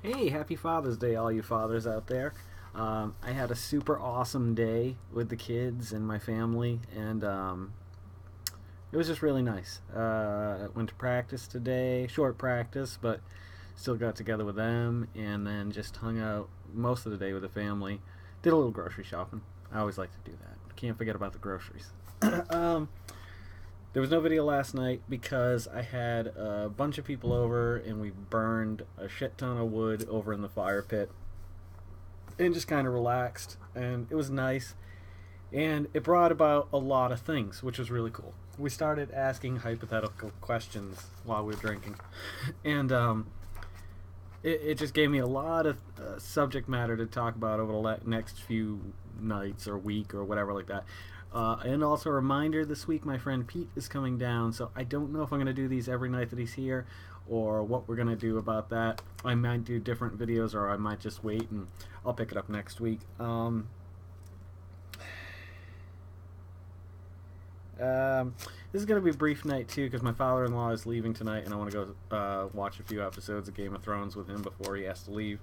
Hey, happy Father's Day, all you fathers out there. I had a super awesome day with the kids and my family, and it was just really nice. Went to practice today, short practice, but still got together with them, and then just hung out most of the day with the family. Did a little grocery shopping. I always like to do that. Can't forget about the groceries. um, there was no video last night because I had a bunch of people over and we burned a shit ton of wood over in the fire pit and just kind of relaxed. And it was nice. And it brought about a lot of things, which was really cool. We started asking hypothetical questions while we were drinking. And it just gave me a lot of subject matter to talk about over the next few nights or week or whatever like that. And also a reminder, this week my friend Pete is coming down, so I don't know if I'm going to do these every night that he's here or what we're going to do about that. I might do different videos or I might just wait and I'll pick it up next week. This is going to be a brief night too because my father-in-law is leaving tonight and I want to go watch a few episodes of Game of Thrones with him before he has to leave.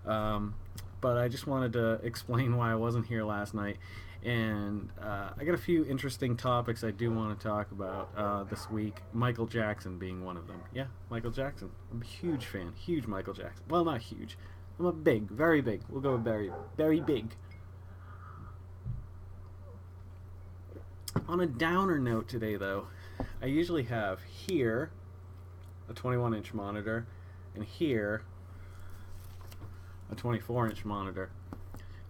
But I just wanted to explain why I wasn't here last night. And I got a few interesting topics I do want to talk about this week. Michael Jackson being one of them. Yeah, Michael Jackson. I'm a huge fan. Huge Michael Jackson. Well, not huge. I'm a big, very big. We'll go with very, very big. On a downer note today, though, I usually have here a 21-inch monitor and here a 24-inch monitor.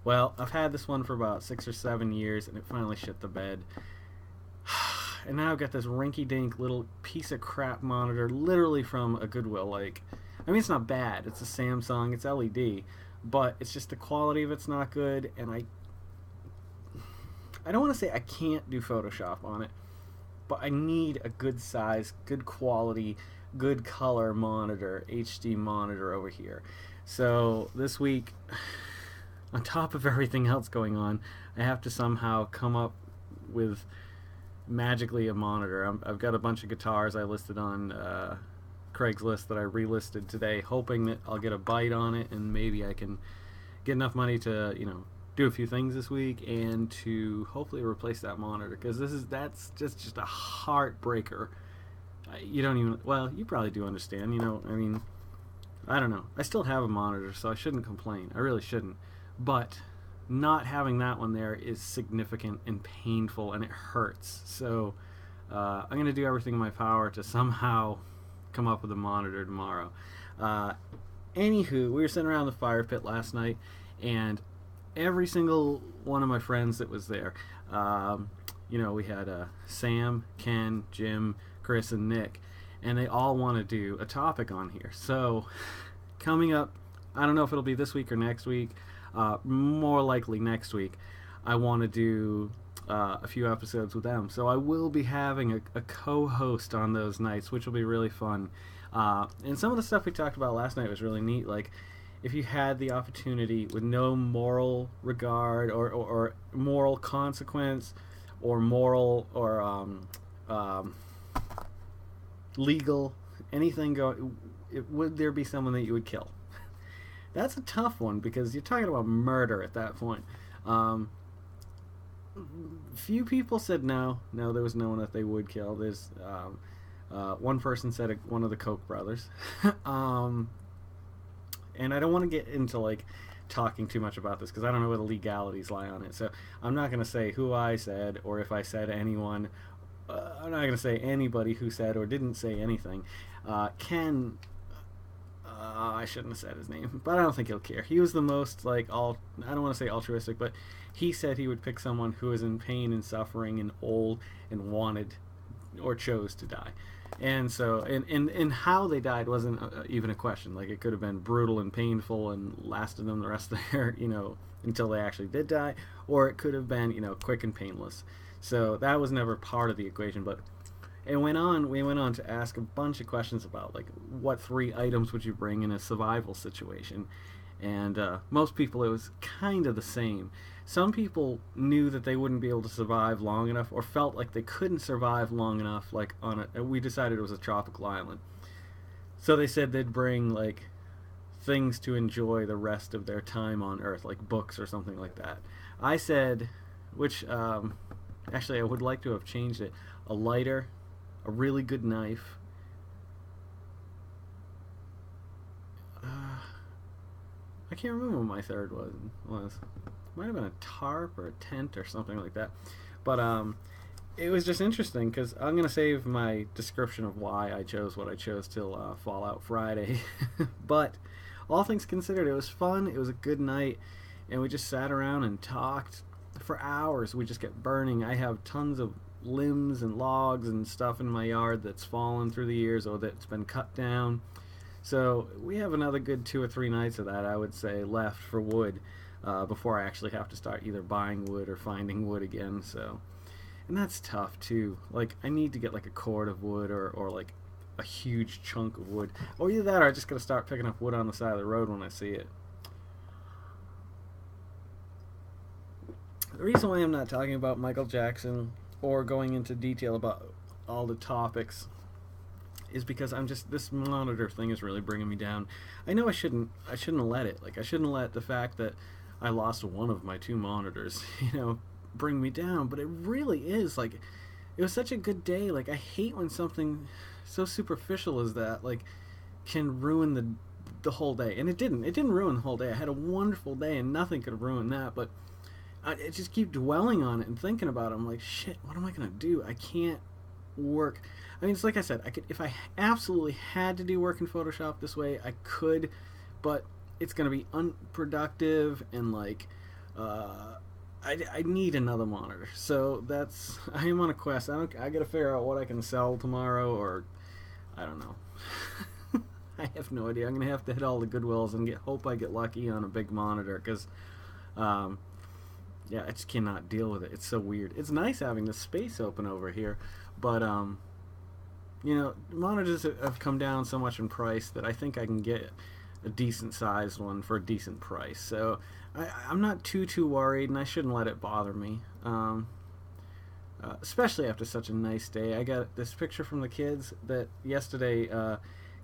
Well, I've had this one for about 6 or 7 years, and it finally shit the bed. And now I've got this rinky-dink little piece of crap monitor, literally from a Goodwill. Like, I mean, it's not bad. It's a Samsung. It's LED, but it's just the quality of it's not good. And I don't want to say I can't do Photoshop on it, but I need a good size, good quality, good color monitor, HD monitor over here. So this week, on top of everything else going on, I have to somehow come up with magically a monitor. I've got a bunch of guitars I listed on Craigslist that I relisted today, hoping that I'll get a bite on it and maybe I can get enough money to, do a few things this week and to hopefully replace that monitor, because that's just a heartbreaker. You don't even, well, you probably do understand, I mean, I don't know. I still have a monitor, so I shouldn't complain. I really shouldn't. But not having that one there is significant and painful, and it hurts. So I'm going to do everything in my power to somehow come up with a monitor tomorrow. Anywho, we were sitting around the fire pit last night, and every single one of my friends that was there, we had Sam, Ken, Jim, Chris, and Nick, and they all want to do a topic on here. So coming up, I don't know if it'll be this week or next week, more likely next week, I want to do a few episodes with them. So I will be having a co-host on those nights, which will be really fun. And some of the stuff we talked about last night was really neat. Like, if you had the opportunity with no moral regard or moral consequence or moral or legal, anything would there be someone that you would kill? That's a tough one because you're talking about murder at that point. Few people said no. No, there was no one that they would kill. There's one person said one of the Koch brothers. And I don't want to get into talking too much about this because I don't know where the legalities lie on it. So I'm not going to say who I said or if I said anyone. I'm not going to say anybody who said or didn't say anything. Ken, I shouldn't have said his name, but I don't think he'll care. He was the most I don't want to say altruistic, but he said he would pick someone who is in pain and suffering and old and wanted or chose to die. And so, and how they died wasn't even a question. Like, it could have been brutal and painful and lasted them the rest of their, until they actually did die, or it could have been, quick and painless. So that was never part of the equation, but we went on to ask a bunch of questions about, what 3 items would you bring in a survival situation? And most people, it was kind of the same. Some people knew that they wouldn't be able to survive long enough or felt like they couldn't survive long enough, we decided it was a tropical island. So they said they'd bring, things to enjoy the rest of their time on Earth, like books or something like that. I said, which actually I would like to have changed it, a lighter, a really good knife. I can't remember what my third was. Might have been a tarp or a tent or something like that. But it was just interesting because I'm going to save my description of why I chose what I chose till Fallout Friday. But all things considered, it was fun. It was a good night. And we just sat around and talked for hours. We just kept burning. I have tons of limbs and logs and stuff in my yard that's fallen through the years or that's been cut down. So we have another good 2 or 3 nights of that, I would say, left for wood before I actually have to start either buying wood or finding wood again. So, and that's tough too. Like, I need to get like a cord of wood or like a huge chunk of wood. Or either that or I just gotta start picking up wood on the side of the road when I see it. The reason why I'm not talking about Michael Jackson or going into detail about all the topics is because I'm just, this monitor thing is really bringing me down. I know I shouldn't let it. Like, I shouldn't let the fact that I lost one of my 2 monitors, bring me down. But it really is, like, it was such a good day. Like, I hate when something so superficial as that, like, can ruin the whole day. And it didn't ruin the whole day. I had a wonderful day and nothing could have ruined that. But I just keep dwelling on it and thinking about it. I'm like, shit, what am I going to do? I can't work. I mean, it's like I said, I could, if I absolutely had to do work in Photoshop this way, I could, but it's going to be unproductive and like, I need another monitor. So I am on a quest. I got to figure out what I can sell tomorrow, or I don't know. I have no idea. I'm going to have to hit all the Goodwills and hope I get lucky on a big monitor because, yeah, I just cannot deal with it. It's so weird. It's nice having the space open over here, but monitors have come down so much in price that I think I can get a decent sized one for a decent price. So I'm not too worried, and I shouldn't let it bother me. Especially after such a nice day. I got this picture from the kids that yesterday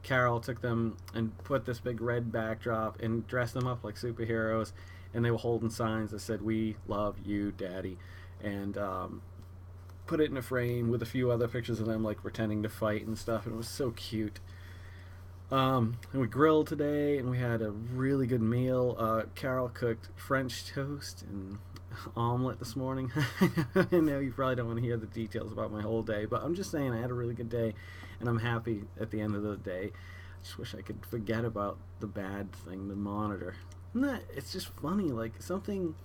Carol took them and put this big red backdrop and dressed them up like superheroes, and they were holding signs that said, "We love you, Daddy," and put it in a frame with a few other pictures of them like pretending to fight and stuff, and it was so cute. And we grilled today, and we had a really good meal. Carol cooked French toast and omelet this morning. I know you probably don't want to hear the details about my whole day, but I'm just saying I had a really good day, and I'm happy at the end of the day. I just wish I could forget about the bad thing, the monitor. It's just funny, like something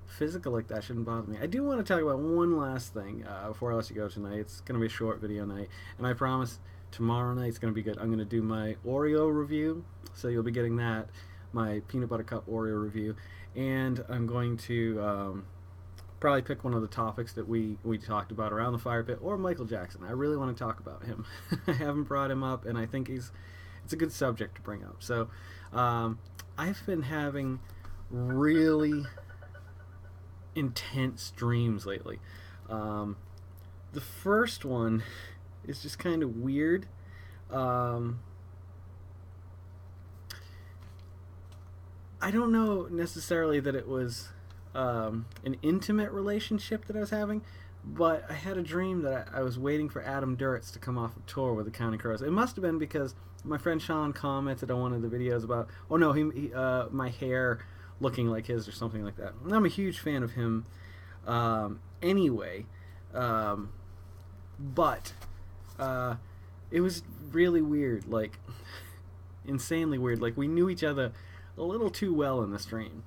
physical like that shouldn't bother me. I do want to talk about one last thing before I let you go tonight. It's going to be a short video night, and I promise tomorrow night's going to be good. I'm going to do my Oreo review, so you'll be getting that, my peanut butter cup Oreo review, and I'm going to probably pick one of the topics that we talked about around the fire pit, or Michael Jackson. I really want to talk about him. I haven't brought him up, and I think it's a good subject to bring up. So I've been having really intense dreams lately. The first one is just kind of weird. I don't know necessarily that it was an intimate relationship that I was having, but I had a dream that I was waiting for Adam Duritz to come off a tour with the Counting Crows. It must have been because my friend Sean commented on one of the videos about, my hair looking like his or something like that. And I'm a huge fan of him anyway, but it was really weird, like insanely weird. Like, we knew each other a little too well in this dream,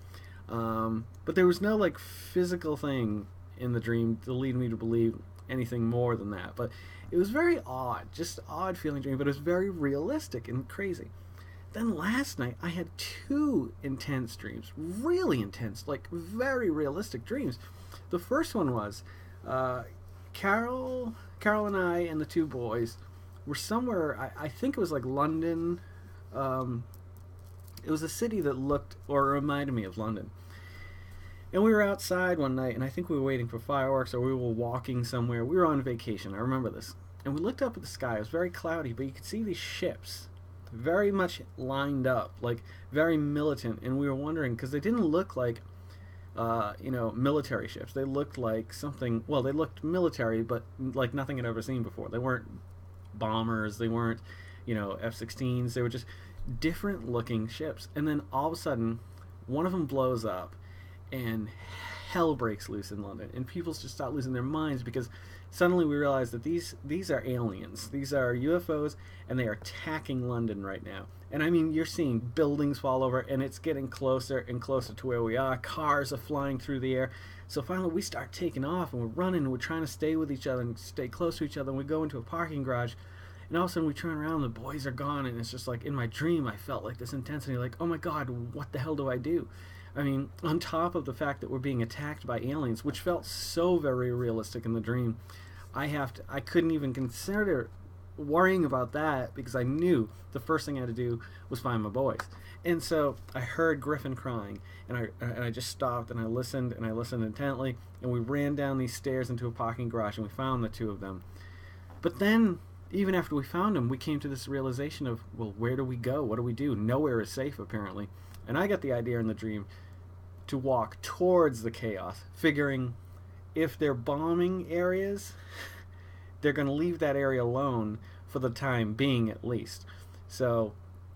but there was no like physical thing in the dream to lead me to believe anything more than that. But it was very odd, just odd feeling dream, but it was very realistic and crazy. Then last night I had 2 intense dreams, really intense, like very realistic dreams. The first one was Carol and I and the 2 boys were somewhere, I think it was like London. It was a city that looked or reminded me of London. And we were outside one night, and I think we were waiting for fireworks, or we were walking somewhere. We were on vacation, I remember this. And we looked up at the sky. It was very cloudy, but you could see these ships. very much lined up, like very militant, and we were wondering because they didn't look like military ships. They looked like something. Well, they looked military, but like nothing I'd ever seen before. They weren't bombers. They weren't, F-16s. They were just different looking ships. And then all of a sudden, one of them blows up, and hell breaks loose in London, and people just start losing their minds because suddenly we realize that these are aliens. These are UFOs, and they are attacking London right now. And I mean, you're seeing buildings fall over, and it's getting closer and closer to where we are. Cars are flying through the air. So finally, we start taking off, and we're running, and we're trying to stay with each other and stay close to each other. And we go into a parking garage, and all of a sudden we turn around, and the boys are gone, and it's just like in my dream, I felt like this intensity, like, oh my God, what the hell do I do? I mean, on top of the fact that we're being attacked by aliens, which felt so very realistic in the dream, I couldn't even consider worrying about that because I knew the first thing I had to do was find my boys. And so I heard Griffin crying, and I just stopped and I listened intently, and we ran down these stairs into a parking garage, and we found the two of them. But then, even after we found them, we came to this realization of, well, where do we go? What do we do? Nowhere is safe, apparently. And I got the idea in the dream to walk towards the chaos, figuring if they're bombing areas, they're going to leave that area alone for the time being at least. So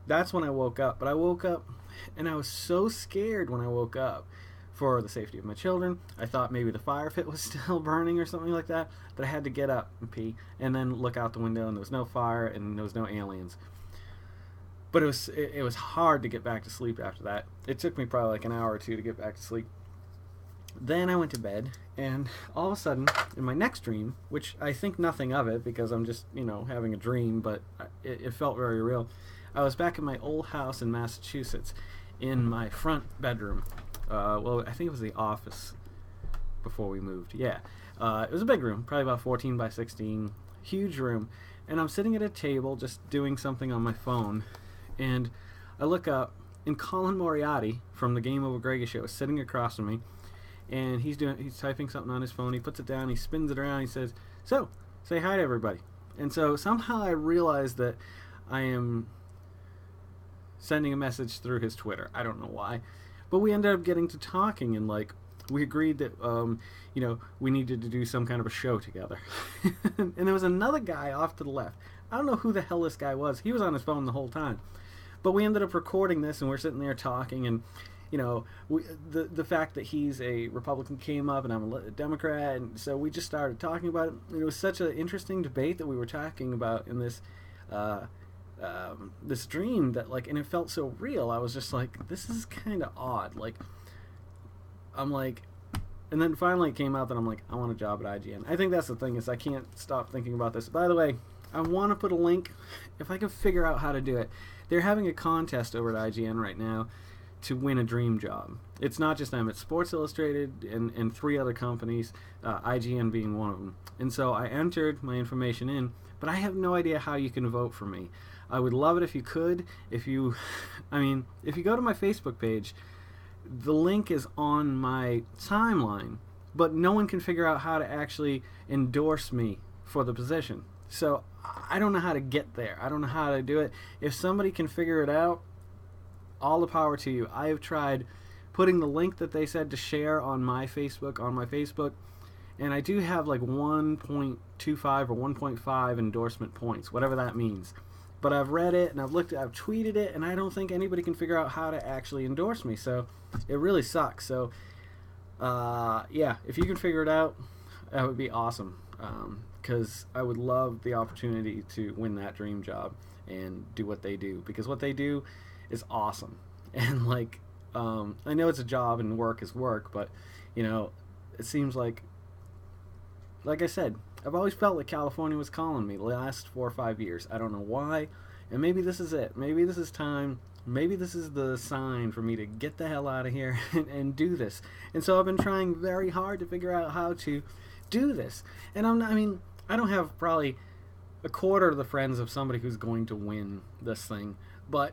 that's when I woke up. But I woke up and I was so scared when I woke up for the safety of my children. I thought maybe the fire pit was still burning or something like that I had to get up and pee and then look out the window, and there was no fire and there was no aliens. But it was hard to get back to sleep after that. It took me probably like an hour or two to get back to sleep. Then I went to bed, and all of a sudden, in my next dream, which I think nothing of it because I'm just, having a dream, but it felt very real. I was back in my old house in Massachusetts in my front bedroom. Well, I think it was the office before we moved. Yeah. It was a big room, probably about 14 by 16, huge room. And I'm sitting at a table just doing something on my phone, and I look up, and Colin Moriarty from the Game Over Greggy show is sitting across from me, and he's typing something on his phone. He puts it down, he spins it around, he says, "So, say hi to everybody." And so somehow I realized that I am sending a message through his Twitter. I don't know why. But we ended up getting to talking, and we agreed that we needed to do some kind of a show together. And there was another guy off to the left. I don't know who the hell this guy was. He was on his phone the whole time. But we ended up recording this, and we're sitting there talking, and the fact that he's a Republican came up, and I'm a Democrat, and so we just started talking about it. And it was such an interesting debate that we were talking about in this this dream that and it felt so real. I was just like, this is kind of odd. And then finally it came out that I'm like, I want a job at IGN. I think that's the thing, is I can't stop thinking about this. By the way, I want to put a link, if I can figure out how to do it. They're having a contest over at IGN right now to win a dream job. It's not just them, it's Sports Illustrated and 3 other companies, IGN being one of them. And so I entered my information in, but I have no idea how you can vote for me. I would love it if you could. If you go to my Facebook page, the link is on my timeline, but no one can figure out how to actually endorse me for the position. So I don't know how to get there. I don't know how to do it. If somebody can figure it out, all the power to you. I have tried putting the link that they said to share on my Facebook, and I do have 1.25 or 1.5 endorsement points, whatever that means. But I've read it, and I've tweeted it, and I don't think anybody can figure out how to actually endorse me. So it really sucks. So yeah, if you can figure it out, that would be awesome. Because I would love the opportunity to win that dream job and do what they do, because what they do is awesome. And I know it's a job and work is work, but it seems like I said, I've always felt like California was calling me the last 4 or 5 years. I don't know why, and maybe this is it. Maybe this is time. Maybe this is the sign for me to get the hell out of here and do this. And so I've been trying very hard to figure out how to do this. And I don't have probably a quarter of the friends of somebody who's going to win this thing, but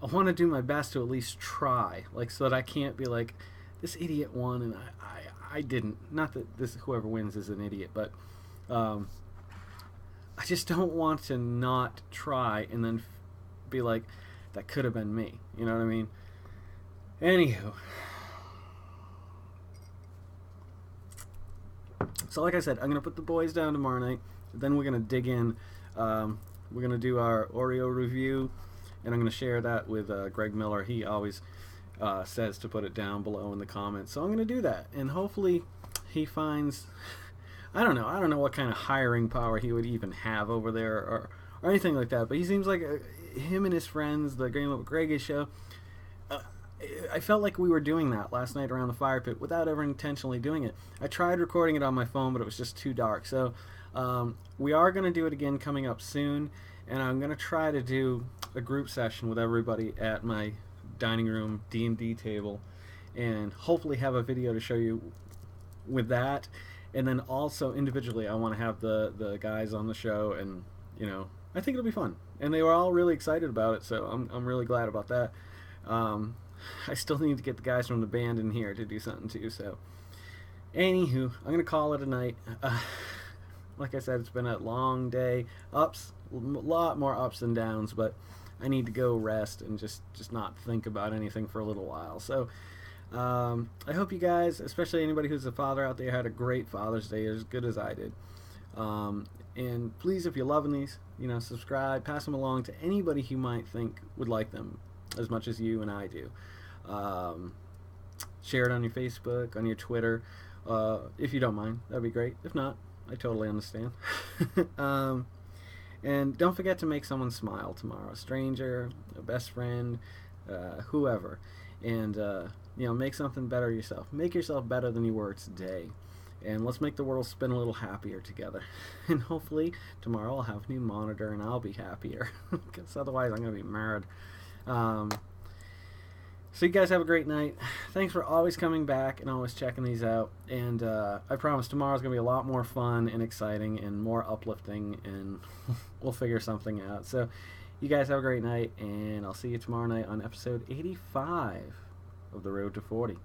I want to do my best to at least try, so that I can't be like, this idiot won and I didn't. Not that whoever wins is an idiot, but I just don't want to not try and then be like, that could have been me. You know what I mean? Anywho. So like I said, I'm going to put the boys down tomorrow night. Then we're going to dig in. We're going to do our Oreo review. And I'm going to share that with Greg Miller. He always says to put it down below in the comments. So I'm going to do that. And hopefully he finds... I don't know what kind of hiring power he would even have over there or anything like that. But he seems like him and his friends, the Game Up Greg show, I felt like we were doing that last night around the fire pit without ever intentionally doing it. I tried recording it on my phone, but it was just too dark. So we are going to do it again coming up soon. And I'm going to try to do a group session with everybody at my dining room D&D table. And hopefully have a video to show you with that. And then also individually, I want to have the guys on the show, and I think it'll be fun. And they were all really excited about it, so I'm really glad about that. I still need to get the guys from the band in here to do something too. So, anywho, I'm gonna call it a night. Like I said, it's been a long day. A lot more ups than downs, but I need to go rest and just not think about anything for a little while. So. I hope you guys, especially anybody who's a father out there, had a great Father's Day, as good as I did. And please, if you're loving these, subscribe, pass them along to anybody who might think would like them as much as you and I do. Share it on your Facebook, on your Twitter, if you don't mind. That'd be great. If not, I totally understand. And don't forget to make someone smile tomorrow. A stranger, a best friend, whoever. And make something better yourself. Make yourself better than you were today. And let's make the world spin a little happier together. And hopefully tomorrow I'll have a new monitor and I'll be happier. Because otherwise I'm going to be mad. So you guys have a great night. Thanks for always coming back and always checking these out. And I promise tomorrow's going to be a lot more fun and exciting and more uplifting. And we'll figure something out. So you guys have a great night. And I'll see you tomorrow night on episode 85 of The Road to 40.